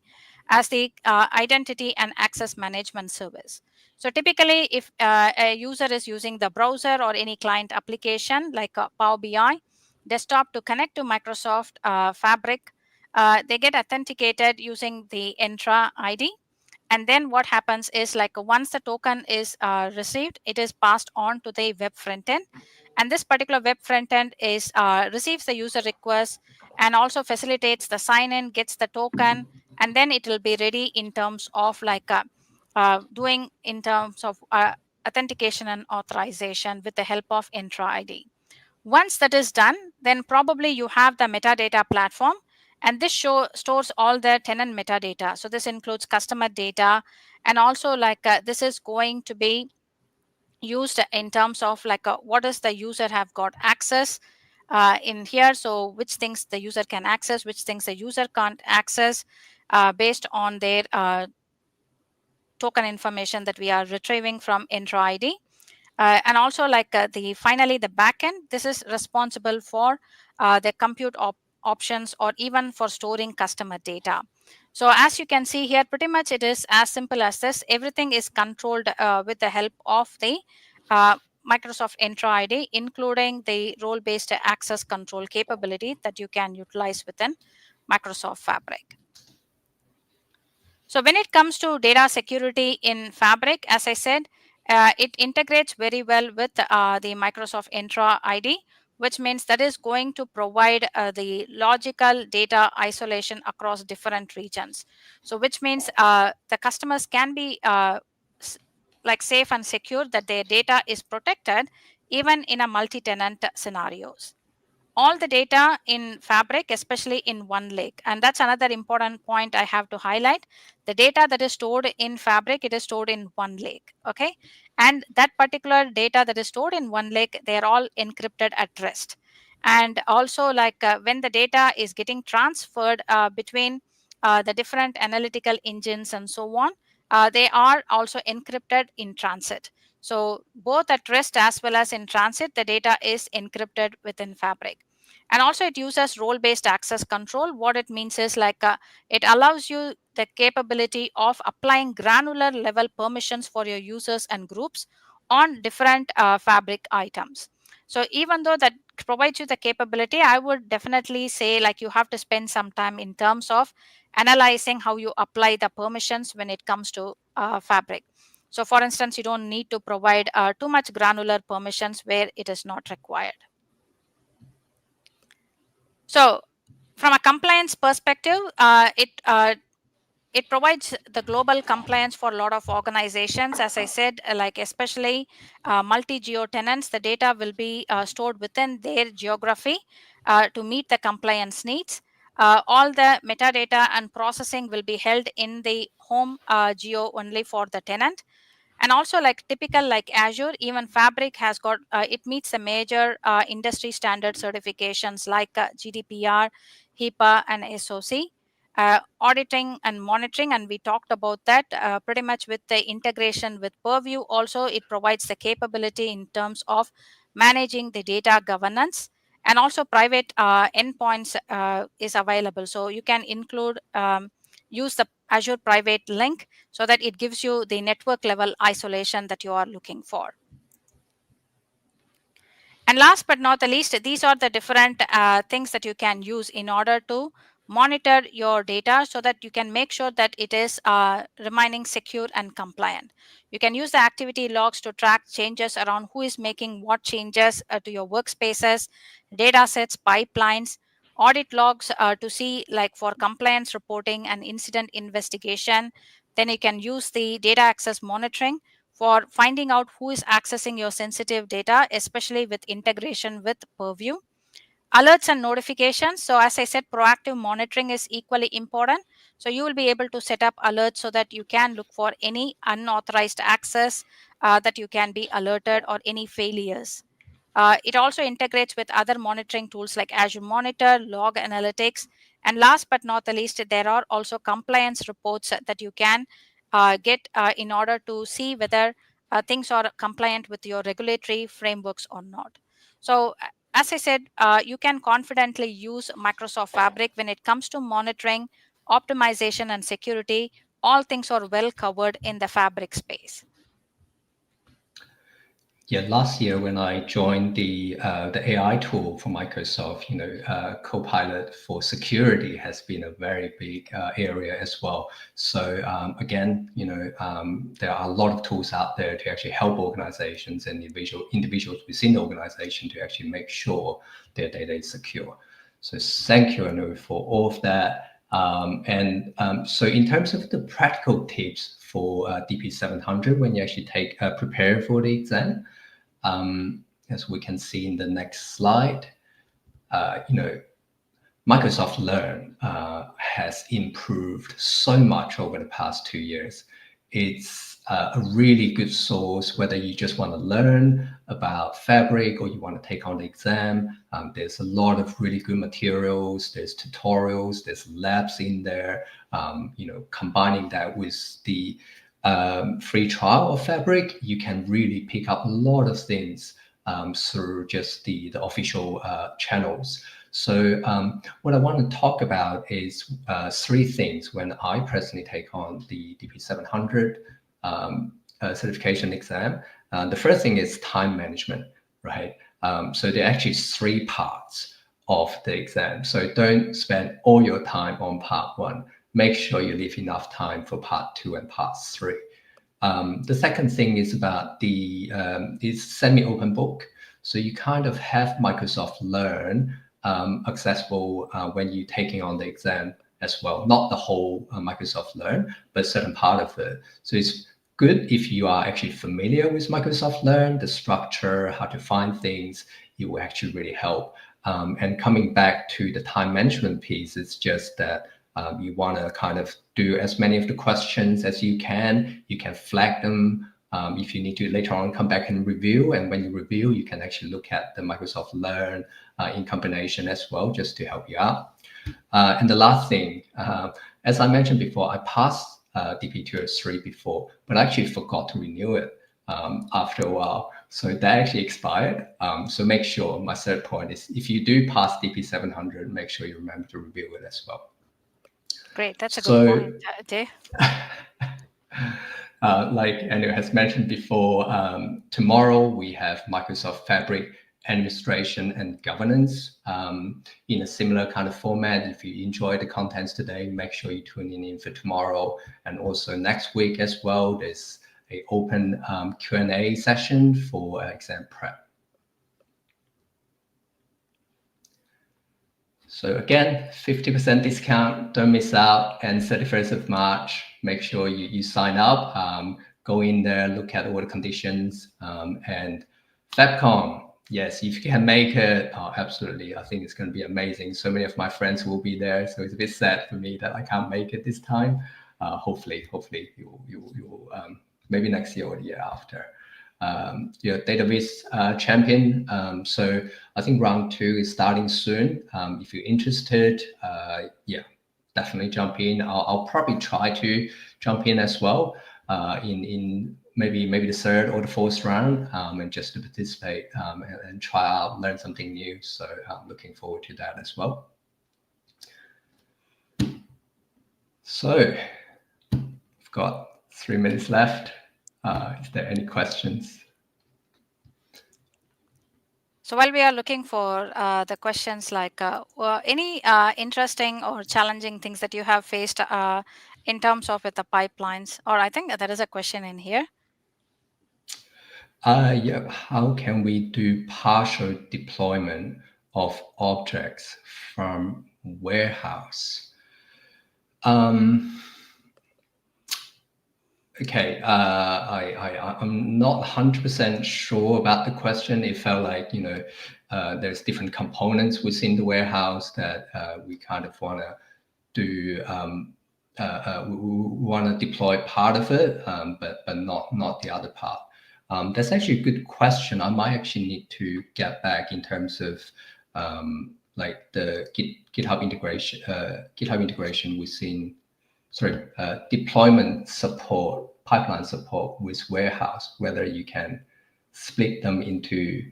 A: as the identity and access management service. So typically, if a user is using the browser or any client application like Power BI desktop to connect to Microsoft Fabric, they get authenticated using the Entra ID. And then what happens is like once the token is received, it is passed on to the web front end. And this particular web front end is receives the user request and also facilitates the sign in, gets the token, and then it will be ready in terms of like doing in terms of authentication and authorization with the help of Entra ID. Once that is done, then probably you have the metadata platform, and this stores all the tenant metadata. So this includes customer data, and also like this is going to be used in terms of like what does the user have got access in here. So which things the user can access, which things the user can't access based on their token information that we are retrieving from Entra ID. And also like the finally the backend, this is responsible for the compute options or even for storing customer data. So as you can see here, pretty much it is as simple as this. Everything is controlled with the help of the uh, Microsoft Entra ID, including the role-based access control capability that you can utilize within Microsoft Fabric. So when it comes to data security in Fabric, as I said, it integrates very well with the Microsoft Entra ID, which means that is going to provide the logical data isolation across different regions. So which means the customers can be like safe and secure that their data is protected even in a multi-tenant scenarios. All the data in Fabric, especially in one lake. And that's another important point I have to highlight. The data that is stored in Fabric, it is stored in one lake. Okay. And that particular data that is stored in one lake, they're all encrypted at rest. And also, like when the data is getting transferred between the different analytical engines and so on, they are also encrypted in transit. So both at rest as well as in transit, the data is encrypted within Fabric. And also it uses role-based access control. What it means is like it allows you the capability of applying granular level permissions for your users and groups on different Fabric items. So even though that provides you the capability, I would definitely say like you have to spend some time in terms of analyzing how you apply the permissions when it comes to Fabric. So for instance, you don't need to provide too much granular permissions where it is not required. So from a compliance perspective, it provides the global compliance for a lot of organizations. As I said, like especially multi-geo tenants, the data will be stored within their geography to meet the compliance needs. All the metadata and processing will be held in the home geo only for the tenant. And also like typical like Azure, even Fabric has got it meets the major industry standard certifications like GDPR, HIPAA, and SOC. Auditing and monitoring, and we talked about that pretty much with the integration with Purview. Also it provides the capability in terms of managing the data governance, and also private endpoints is available, so you can include use the Azure private link so that it gives you the network level isolation that you are looking for. And last but not the least, these are the different things that you can use in order to monitor your data so that you can make sure that it is remaining secure and compliant. You can use the activity logs to track changes around who is making what changes to your workspaces, data sets, pipelines, audit logs to see like for compliance reporting and incident investigation. Then you can use the data access monitoring for finding out who is accessing your sensitive data, especially with integration with Purview. Alerts and notifications. So as I said, proactive monitoring is equally important. So you will be able to set up alerts so that you can look for any unauthorized access that you can be alerted, or any failures. It also integrates with other monitoring tools like Azure Monitor, Log Analytics, and last but not the least, there are also compliance reports that you can get in order to see whether things are compliant with your regulatory frameworks or not. So, as I said, you can confidently use Microsoft Fabric when it comes to monitoring, optimization, and security. All things are well covered in the Fabric space.
B: Yeah, last year when I joined the AI tool for Microsoft, Copilot for security has been a very big area as well. So again, there are a lot of tools out there to actually help organizations and individuals within the organization to actually make sure their data is secure. So thank you, Anu, for all of that. So in terms of the practical tips for DP-700 when you actually prepare for the exam, as we can see in the next slide, Microsoft Learn has improved so much over the past 2 years. It's a really good source, whether you just want to learn about Fabric or you want to take on the exam. There's a lot of really good materials. There's tutorials, there's labs in there. Combining that with the free trial of Fabric, you can really pick up a lot of things through just the official channels. So what I want to talk about is three things when I personally take on the DP-700 certification exam. The first thing is time management, right? So there are actually three parts of the exam. So don't spend all your time on part one. Make sure you leave enough time for part two and part three. The second thing is about the is semi-open book. So you kind of have Microsoft Learn accessible when you're taking on the exam as well. Not the whole Microsoft Learn, but certain part of it. So it's good if you are actually familiar with Microsoft Learn, the structure, how to find things. It will actually really help. And coming back to the time management piece, it's just that you want to kind of do as many of the questions as you can. You can flag them if you need to later on come back and review. And when you review, you can actually look at the Microsoft Learn in combination as well, just to help you out. And the last thing, as I mentioned before, I passed DP-203 before, but I actually forgot to renew it after a while. So that actually expired. So make sure, my third point is, if you do pass DP-700, make sure you remember to review it as well.
A: Great, that's a good
B: So,
A: point, Jay.
B: like Andrew has mentioned before, tomorrow we have Microsoft Fabric administration and governance in a similar kind of format. If you enjoy the contents today, make sure you tune in for tomorrow, and also next week as well. There's an open Q&A session for exam prep. So again, 50% discount, don't miss out. And 31st of March, make sure you sign up, go in there, look at all the conditions. And FabCon, yes, if you can make it, oh, absolutely. I think it's going to be amazing. So many of my friends will be there. So it's a bit sad for me that I can't make it this time. Hopefully you maybe next year or the year after. Your database champion. So I think round 2 is starting soon. If you're interested, yeah, definitely jump in. I'll probably try to jump in as well in maybe the third or the fourth round, and just to participate and try out, learn something new. So I'm looking forward to that as well. So we've got 3 minutes left. Is there any questions?
A: So while we are looking for the questions, like any interesting or challenging things that you have faced in terms of with the pipelines, or I think there is a question in here.
B: Yeah, how can we do partial deployment of objects from warehouse? Okay, I'm not 100% sure about the question. It felt like, there's different components within the warehouse that we kind of want to do, we want to deploy part of it, but not the other part. That's actually a good question. I might actually need to get back in terms of like the GitHub integration within, deployment support, pipeline support with warehouse, whether you can split them into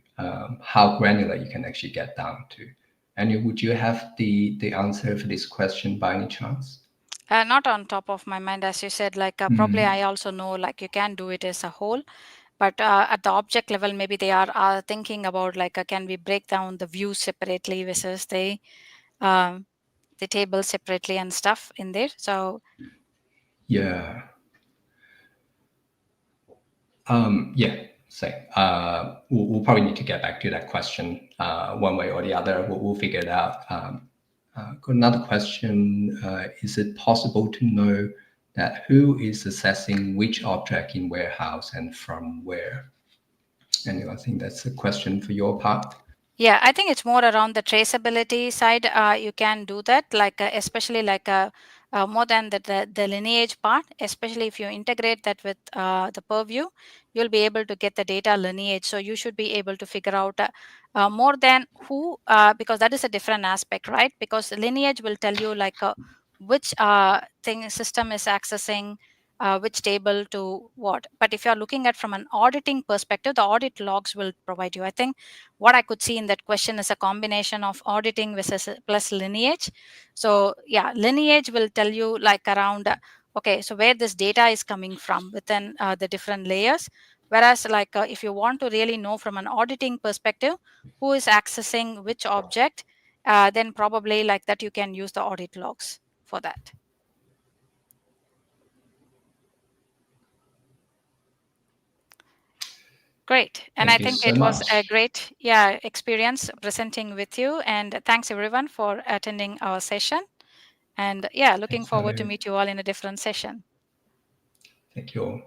B: how granular you can actually get down to. And would you have the answer for this question by any chance?
A: Not on top of my mind, as you said, like probably I also know like you can do it as a whole, but at the object level, maybe they are thinking about like can we break down the views separately versus the table separately and stuff in there. So
B: Yeah. Yeah. So we'll probably need to get back to that question one way or the other. We'll figure it out. Got another question. Is it possible to know that who is assessing which object in warehouse and from where? Anyway, I think that's a question for your part.
A: yeah, I think it's more around the traceability side. You can do that, like especially like more than the lineage part, especially if you integrate that with the purview, you'll be able to get the data lineage. So you should be able to figure out more than who, because that is a different aspect, right? Because the lineage will tell you like which thing system is accessing which table to what. But if you're looking at from an auditing perspective, the audit logs will provide you. I think what I could see in that question is a combination of auditing versus plus lineage. So yeah, lineage will tell you like around okay, so where this data is coming from within the different layers. Whereas like if you want to really know from an auditing perspective who is accessing which object, then probably like that you can use the audit logs for that. Great. And I
B: Thank you
A: think
B: so
A: it was a
B: much.
A: great, experience presenting with you. And thanks everyone for attending our session. And yeah, looking
B: Thanks,
A: forward to
B: Anu.
A: meet you all in a different session.
B: Thank you.